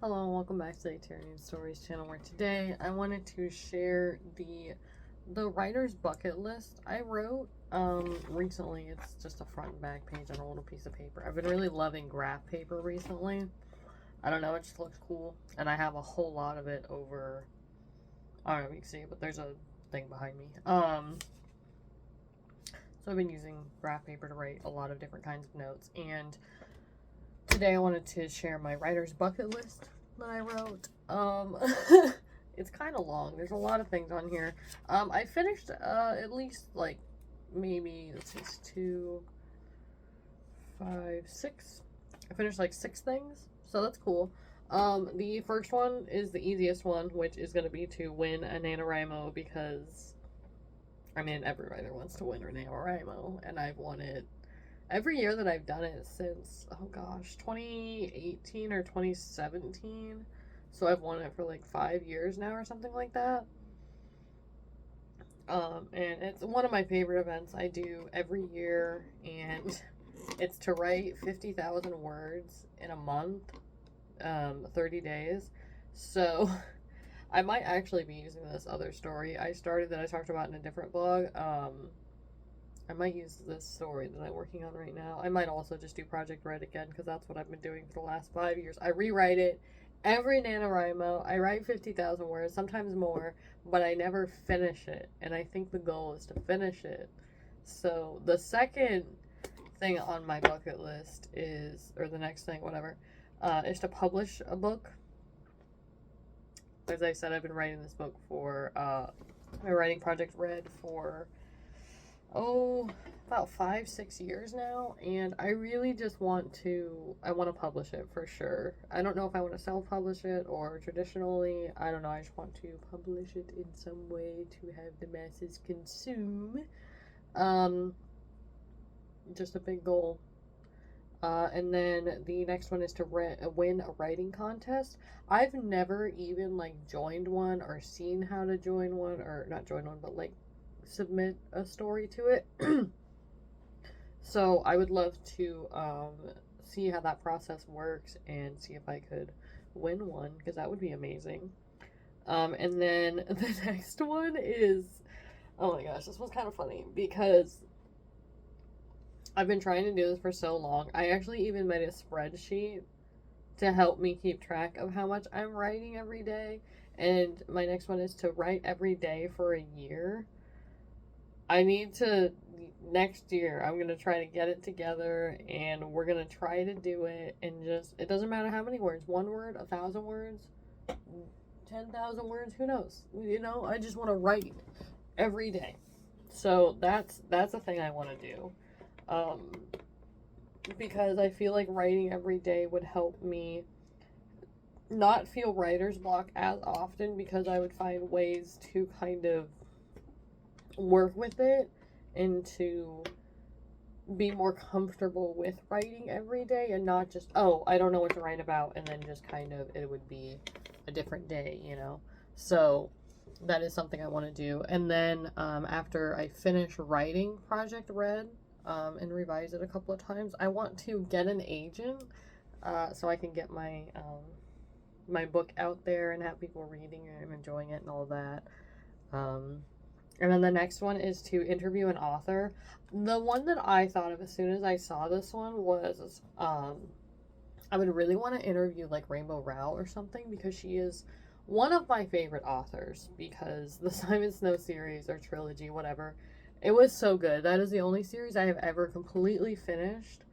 Hello and welcome back to the Tyrannian Stories channel, where today I wanted to share the writer's bucket list I wrote recently. It's just a front and back page on a little piece of paper. I've been really loving graph paper recently. I don't know, it just looks cool, and I have a whole lot of it over. I don't know if you can see it, but there's a thing behind me. So I've been using graph paper to write a lot of different kinds of notes, and today I wanted to share my writer's bucket list that I wrote. It's kind of long. There's a lot of things on here. I finished at least like maybe let's see, 2, 5, 6. I finished like 6 things, so that's cool. The first one is the easiest one, which is gonna be to win a NaNoWriMo because I mean every writer wants to win a NaNoWriMo, and I've won it every year that I've done it since, oh gosh, 2018 or 2017. So I've won it for like 5 years now or something like that. And it's one of my favorite events I do every year, and it's to write 50,000 words in a month, 30 days. So I might actually be using this other story I started that I talked about in a different blog. I might use this story that I'm working on right now. I might also just do Project Red again because that's what I've been doing for the last 5 years. I rewrite it every NaNoWriMo. I write 50,000 words, sometimes more, but I never finish it. And I think the goal is to finish it. So the second thing on my bucket list is, or the next thing, whatever, is to publish a book. As I said, I've been writing this book for, my writing Project Red for about 5-6 years now, and I really just want to publish it for sure. I don't know if I want to self-publish it or traditionally. I don't know. I just want to publish it in some way to have the masses consume. Just a big goal. And then the next one is to win a writing contest. I've never even like joined one or seen how to join one, or not join one, but like submit a story to it. So I would love to see how that process works and see if I could win one, because that would be amazing. And then the next one is, oh my gosh, this one's kind of funny because I've been trying to do this for so long. I actually even made a spreadsheet to help me keep track of how much I'm writing every day. And my next one is to write every day for a year. I need to, next year, I'm going to try to get it together, and we're going to try to do it, and just, it doesn't matter how many words, 1 word, 1,000 words, 10,000 words, who knows? You know, I just want to write every day. So that's a thing I want to do. Because I feel like writing every day would help me not feel writer's block as often, because I would find ways to kind of work with it and to be more comfortable with writing every day, and not just, oh, I don't know what to write about, and then just kind of it would be a different day, you know. So that is something I want to do. And then after I finish writing Project Red and revise it a couple of times, I want to get an agent so I can get my my book out there and have people reading and enjoying it and all that. And then the next one is to interview an author. The one that I thought of as soon as I saw this one was I would really want to interview like Rainbow Rowell or something, because she is one of my favorite authors, because the Simon Snow series or trilogy, whatever, it was so good. That is the only series I have ever completely finished,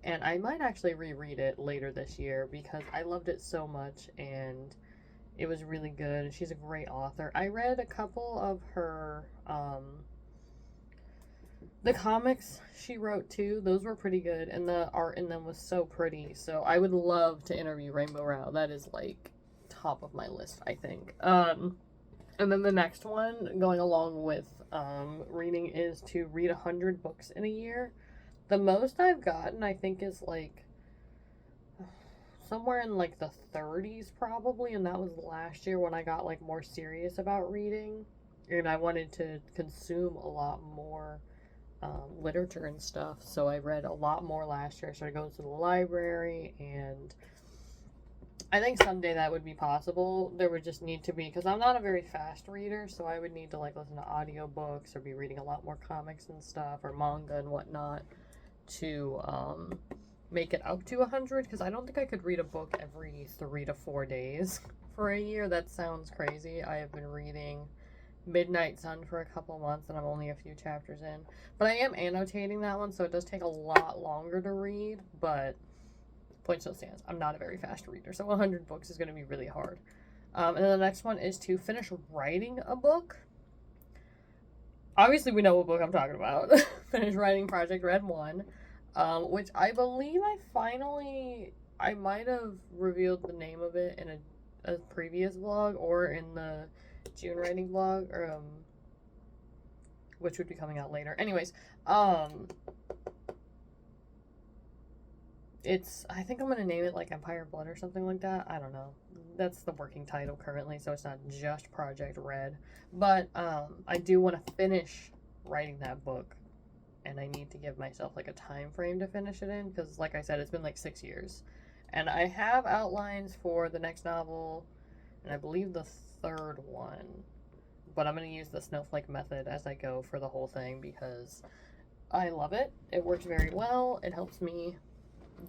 and I might actually reread it later this year because I loved it so much, and it was really good. She's a great author. I read a couple of her the comics she wrote too. Those were pretty good, and the art in them was so pretty. So I would love to interview Rainbow Rowell. That is like top of my list, I think. And then the next one, going along with reading, is to read 100 books in a year. The most I've gotten, I think, is like somewhere in like the 30s probably, and that was last year when I got like more serious about reading, and I wanted to consume a lot more literature and stuff. So I read a lot more last year. I started going to the library, and I think someday that would be possible. There would just need to be, because I'm not a very fast reader, so I would need to like listen to audiobooks or be reading a lot more comics and stuff or manga and whatnot to make it up to 100, because I don't think I could read a book every 3 to 4 days for a year. That sounds crazy. I have been reading Midnight Sun for a couple months and I'm only a few chapters in. But I am annotating that one, so it does take a lot longer to read, but point still stands. I'm not a very fast reader, so 100 books is going to be really hard. And then the next one is to finish writing a book. Obviously, we know what book I'm talking about. Finish writing Project Red 1, which I believe I might have revealed the name of it in a previous vlog or in the June writing vlog, or which would be coming out later. Anyways, I think I'm going to name it like Empire Blood or something like that. I don't know. That's the working title currently, so it's not just Project Red. But I do want to finish writing that book, and I need to give myself like a time frame to finish it in, because like I said, it's been like 6 years. And I have outlines for the next novel, and I believe the third one. But I'm going to use the snowflake method as I go for the whole thing, because I love it. It works very well. It helps me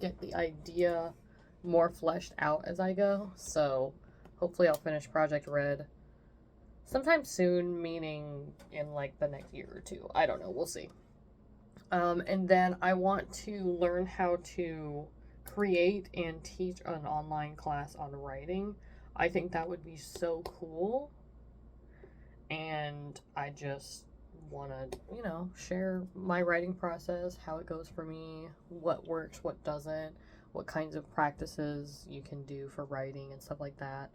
get the idea more fleshed out as I go. So hopefully I'll finish Project Red sometime soon, meaning in like the next year or two. I don't know. We'll see. And then I want to learn how to create and teach an online class on writing. I think that would be so cool. And I just want to, share my writing process, how it goes for me, what works, what doesn't, what kinds of practices you can do for writing and stuff like that.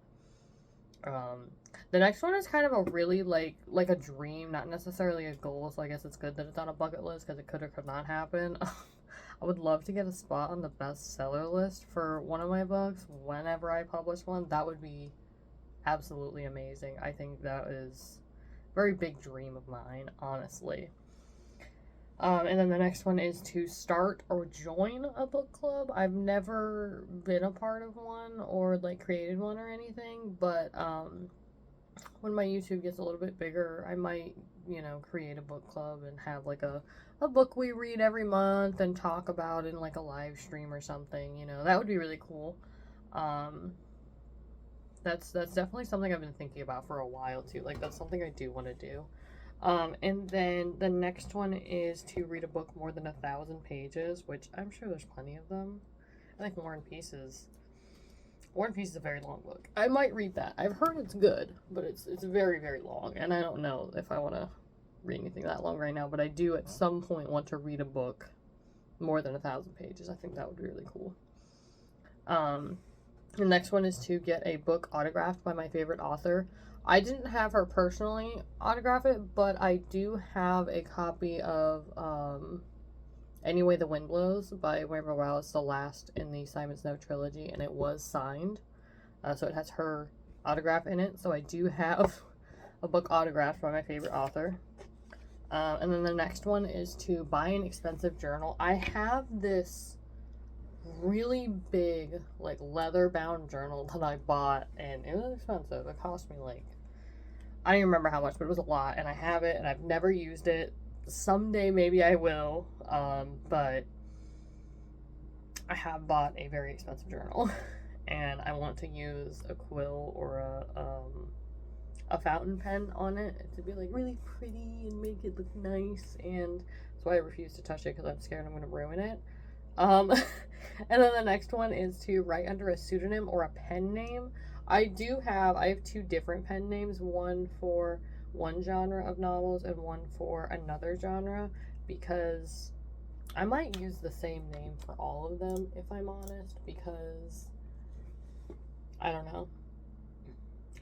The next one is kind of a really like a dream, not necessarily a goal, so I guess it's good that it's on a bucket list, because it could or could not happen. I would love to get a spot on the bestseller list for one of my books whenever I publish one. That would be absolutely amazing. I think that is a very big dream of mine, honestly. And then the next one is to start or join a book club. I've never been a part of one or like created one or anything, but when my YouTube gets a little bit bigger, I might, create a book club and have like a book we read every month and talk about in like a live stream or something. That would be really cool. That's definitely something I've been thinking about for a while too. Like, that's something I do want to do. And then the next one is to read a book more than 1,000 pages, which I'm sure there's plenty of them. I think War and Peace is a very long book. I might read that. I've heard it's good, but it's very, very long, and I don't know if I want to read anything that long right now, but I do at some point want to read a book more than 1,000 pages. I think that would be really cool. The next one is to get a book autographed by my favorite author. I didn't have her personally autograph it, but I do have a copy of Any Way the Wind Blows by Rainbow Rowell, the last in the Simon Snow trilogy, and it was signed. So it has her autograph in it, so I do have a book autographed by my favorite author. And then the next one is to buy an expensive journal. I have this really big, like, leather-bound journal that I bought, and it was expensive. It cost me, like, I don't even remember how much, but it was a lot, and I have it, and I've never used it. Someday, maybe I will, but I have bought a very expensive journal, and I want to use a quill or a fountain pen on it to be, like, really pretty and make it look nice, and that's why I refuse to touch it, because I'm scared I'm going to ruin it. And then the next one is to write under a pseudonym or a pen name. I have 2 different pen names, one for one genre of novels and one for another genre, because I might use the same name for all of them, if I'm honest, because I don't know.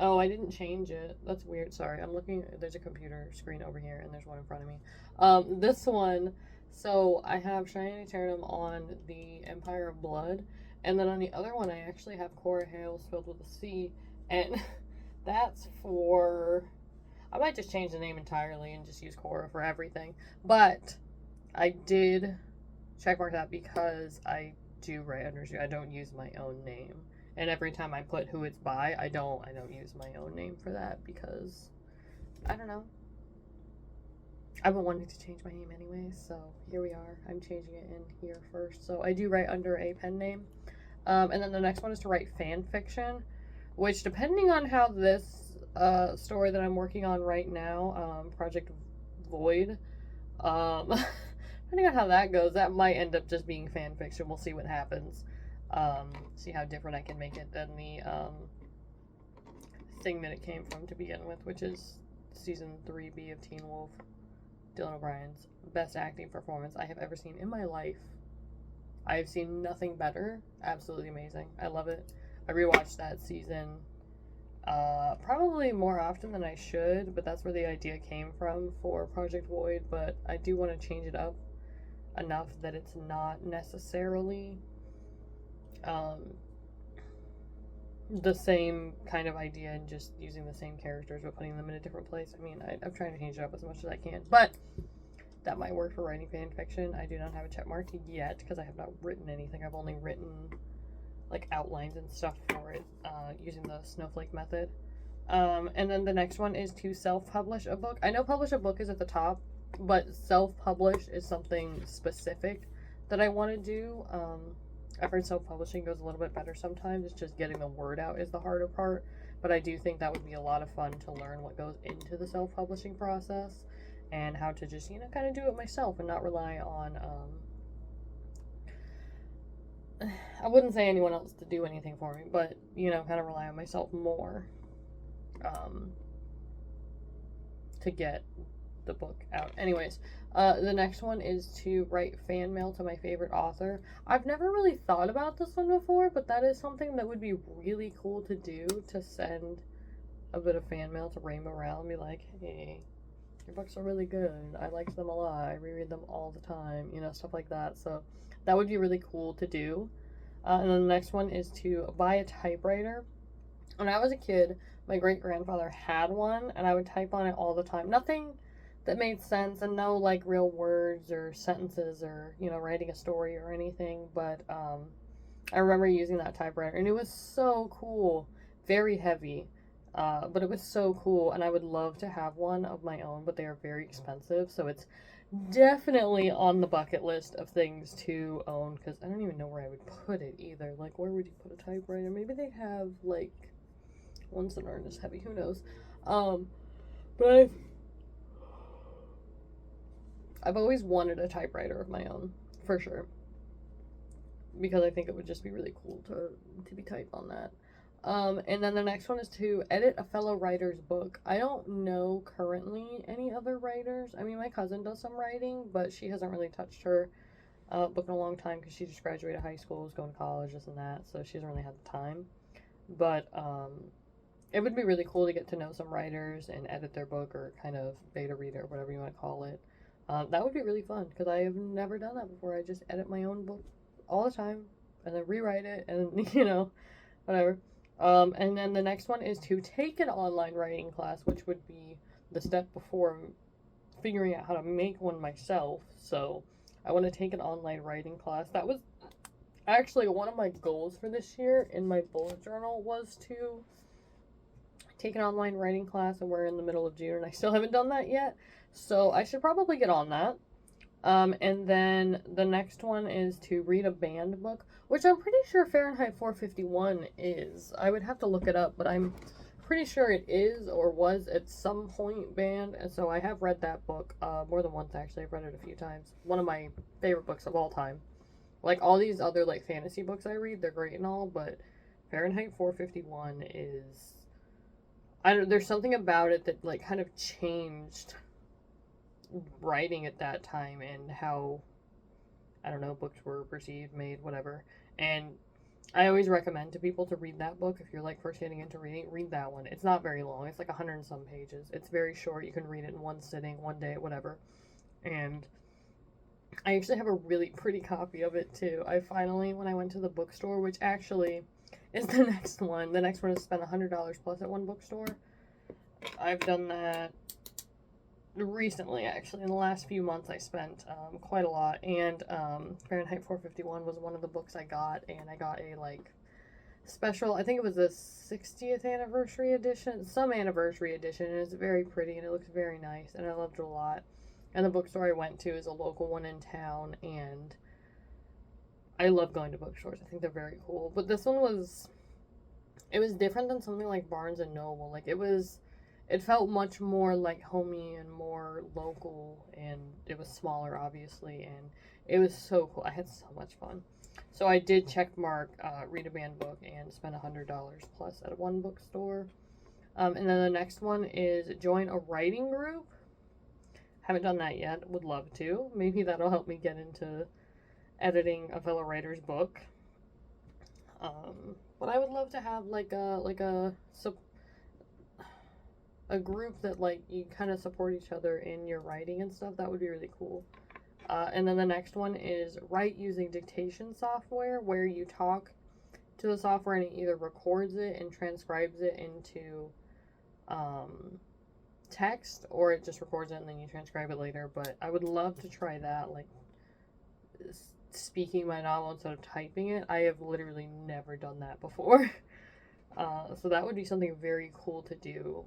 Oh, I didn't change it. That's weird. Sorry. I'm looking. There's a computer screen over here, and there's one in front of me. This one. So I have Cheyenne Eternum on the Empire of Blood, and then on the other one I actually have Cora Hale spelled with a C, and that's for, I might just change the name entirely and just use Cora for everything, but I did checkmark that because I do write under, I don't use my own name, And every time I put who it's by, I don't use my own name for that because I don't know. I've been wanting to change my name anyway, so here we are. I'm changing it in here first. So I do write under a pen name. And then the next one is to write fan fiction, which depending on how this story that I'm working on right now, Project Void, depending on how that goes, that might end up just being fan fiction. We'll see what happens. See how different I can make it than the thing that it came from to begin with, which is season 3B of Teen Wolf. Dylan O'Brien's best acting performance I have ever seen in my life. I have seen nothing better. Absolutely amazing. I love it. I rewatched that season probably more often than I should, but that's where the idea came from for Project Void, but I do want to change it up enough that it's not necessarily the same kind of idea and just using the same characters but putting them in a different place. I mean, I'm trying to change it up as much as I can, but that might work for writing fan fiction. I do not have a check mark yet because I have not written anything. I've only written like outlines and stuff for it using the snowflake method. And then the next one is to self-publish a book. I know publish a book is at the top, but self-publish is something specific that I want to do. I've heard self-publishing goes a little bit better sometimes. It's just getting the word out is the harder part. But I do think that would be a lot of fun to learn what goes into the self-publishing process and how to just, kind of do it myself and not rely on, I wouldn't say anyone else to do anything for me, but, kind of rely on myself more to get the book out. Anyways, the next one is to write fan mail to my favorite author. I've never really thought about this one before, but that is something that would be really cool to do, to send a bit of fan mail to Rainbow Rowell and be like, hey, your books are really good. I liked them a lot. I reread them all the time, stuff like that. So that would be really cool to do. And then the next one is to buy a typewriter. When I was a kid, my great-grandfather had one, and I would type on it all the time. Nothing that made sense, and no like real words or sentences or writing a story or anything, but I remember using that typewriter and it was so cool. Very heavy, but it was so cool, and I would love to have one of my own, but they are very expensive, so it's definitely on the bucket list of things to own, because I don't even know where I would put it either. Like, where would you put a typewriter? Maybe they have like ones that aren't as heavy, who knows. But I've always wanted a typewriter of my own, for sure, because I think it would just be really cool to be typed on that. And then the next one is to edit a fellow writer's book. I don't know currently any other writers. I mean, my cousin does some writing, but she hasn't really touched her book in a long time because she just graduated high school, was going to college, this and that, so she doesn't really have the time. But it would be really cool to get to know some writers and edit their book, or kind of beta read it, or whatever you want to call it. That would be really fun, because I have never done that before. I just edit my own book all the time, and then rewrite it, and, whatever. And then the next one is to take an online writing class, which would be the step before figuring out how to make one myself. So I want to take an online writing class. That was actually one of my goals for this year in my bullet journal, was to take an online writing class, and we're in the middle of June and I still haven't done that yet. So I should probably get on that. And then the next one is to read a banned book, which I'm pretty sure Fahrenheit 451 is. I would have to look it up, but I'm pretty sure it is or was at some point banned. And so I have read that book more than once, actually. I've read it a few times. One of my favorite books of all time. Like, all these other like fantasy books I read, they're great and all, but Fahrenheit 451 is, there's something about it that like kind of changed writing at that time and how, books were perceived, made, whatever. And I always recommend to people to read that book. If you're like first getting into reading, read that one. It's not very long. It's like 100 and some pages. It's very short. You can read it in one sitting, one day, whatever. And I actually have a really pretty copy of it too. I finally, when I went to the bookstore, which actually is the next one is to spend $100 plus at one bookstore. I've done that recently, actually. In the last few months, I spent quite a lot, and Fahrenheit 451 was one of the books I got, and I got a like special. I think it was the 60th anniversary edition, some anniversary edition, and it's very pretty and it looks very nice, and I loved it a lot. And the bookstore I went to is a local one in town, and I love going to bookstores. I think they're very cool. But this one was, it was different than something like Barnes and Noble. Like it felt much more like homey and more local, and it was smaller, obviously, and it was so cool. I had so much fun. So I did check mark read a banned book and spend $100 plus at one bookstore. And then the next one is join a writing group. Haven't done that yet. Would love to. Maybe that'll help me get into editing a fellow writer's book. But I would love to have like a group that like you kind of support each other in your writing and stuff. That would be really cool. And then the next one is write using dictation software, where you talk to the software and it either records it and transcribes it into text, or it just records it and then you transcribe it later. But I would love to try that, like speaking my novel instead of typing it. I have literally never done that before. So that would be something very cool to do.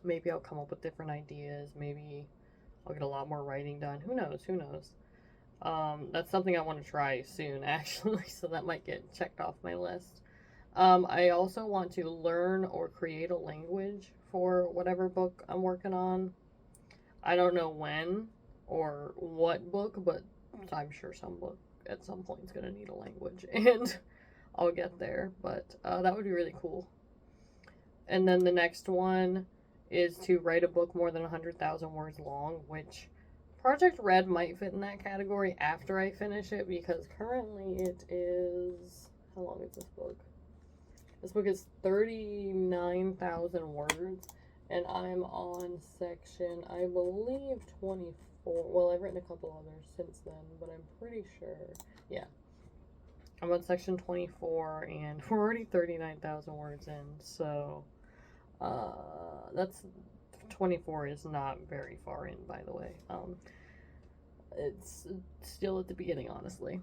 Maybe I'll come up with different ideas. Maybe I'll get a lot more writing done. Who knows? Who knows? That's something I want to try soon, actually, so that might get checked off my list. I also want to learn or create a language for whatever book I'm working on. I don't know when or what book, but I'm sure some book at some point is going to need a language, and I'll get there, but that would be really cool. And then the next one is to write a book more than 100,000 words long, which Project Red might fit in that category after I finish it, because currently it is, how long is this book? This book is 39,000 words, and I'm on section, I believe, 24. Well, I've written a couple others since then, but I'm pretty sure, yeah. I'm on section 24, and we're already 39,000 words in, so that's 24 is not very far in, by the way. It's still at the beginning, honestly.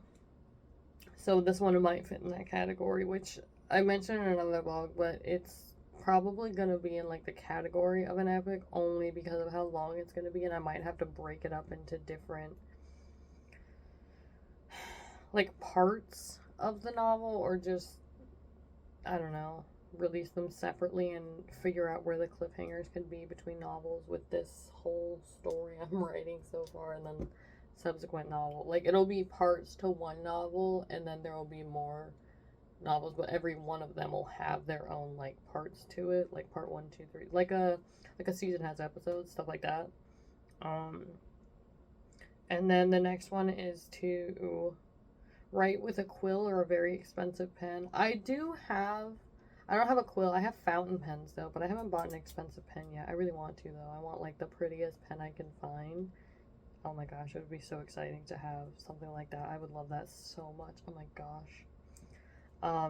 So this one might fit in that category, which I mentioned in another blog, but it's probably going to be in like the category of an epic only because of how long it's going to be, and I might have to break it up into different like parts of the novel, or just, I don't know, release them separately and figure out where the cliffhangers can be between novels with this whole story I'm writing so far, and then subsequent novel. Like, it'll be parts to one novel, and then there will be more novels, but every one of them will have their own like parts to it, like part 1, 2, 3, like a season has episodes, stuff like that. And then the next one is to write with a quill or a very expensive pen. I don't have a quill. I have fountain pens though, but I haven't bought an expensive pen yet. I really want to though. I want like the prettiest pen I can find. Oh my gosh, it would be so exciting to have something like that. I would love that so much. Oh my gosh.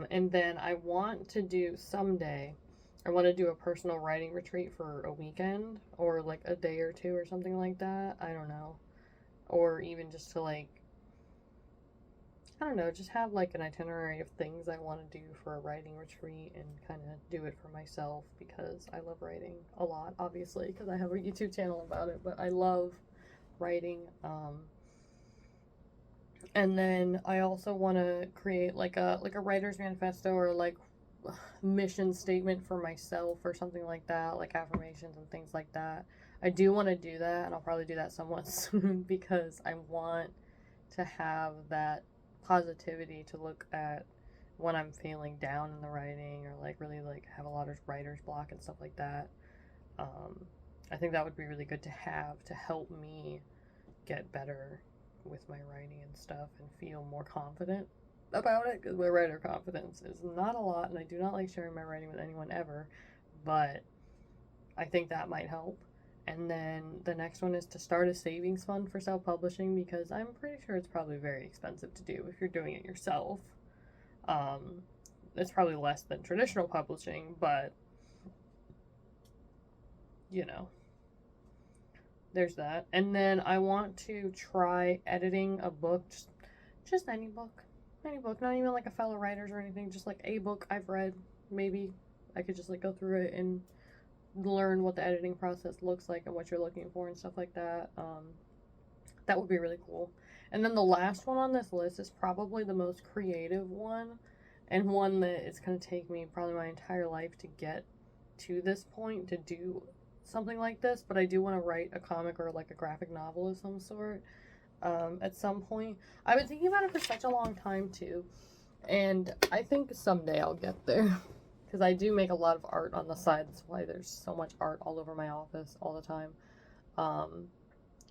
And then I want to do someday, I want to do a personal writing retreat for a weekend, or like a day or two or something like that. I don't know. Or even just to like, I don't know, just have like an itinerary of things I want to do for a writing retreat and kind of do it for myself, because I love writing a lot, obviously, because I have a YouTube channel about it, but I love writing. And then I also want to create like a writer's manifesto, or like mission statement for myself or something like that, like affirmations and things like that. I do want to do that, and I'll probably do that somewhat soon, because I want to have that positivity to look at when I'm feeling down in the writing, or like really like have a lot of writer's block and stuff like that. I think that would be really good to have to help me get better with my writing and stuff and feel more confident about it, because my writer confidence is not a lot, and I do not like sharing my writing with anyone ever, but I think that might help. And then the next one is to start a savings fund for self-publishing, because I'm pretty sure it's probably very expensive to do if you're doing it yourself. It's probably less than traditional publishing, but you know, there's that. And then I want to try editing a book, just any book, Any book, not even like a fellow writers or anything, just like a book I've read. Maybe I could just like go through it and learn what the editing process looks like and what you're looking for and stuff like that. That would be really cool. And then the last one on this list is probably the most creative one, and one that it's going to take me probably my entire life to get to this point to do something like this, but I do want to write a comic or like a graphic novel of some sort at some point. I've been thinking about it for such a long time too, and I think someday I'll get there. Because I do make a lot of art on the side. That's why there's so much art all over my office all the time.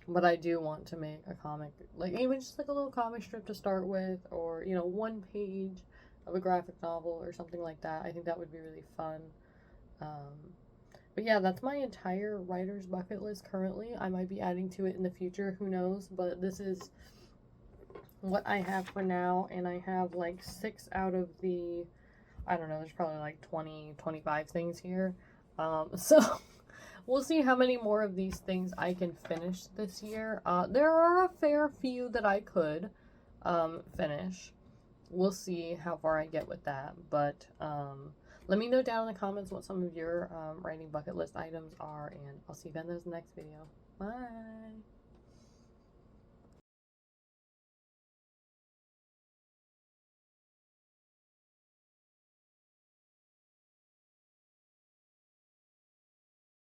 But I do want to make a comic, like even just like a little comic strip to start with, or, you know, one page of a graphic novel or something like that. I think that would be really fun. But yeah, that's my entire writer's bucket list currently. I might be adding to it in the future, who knows, but this is what I have for now, and I have like 6 out of the, I don't know, there's probably like 20, 25 things here. So we'll see how many more of these things I can finish this year. There are a fair few that I could finish. We'll see how far I get with that. But let me know down in the comments what some of your writing bucket list items are, and I'll see you guys in the next video. Bye!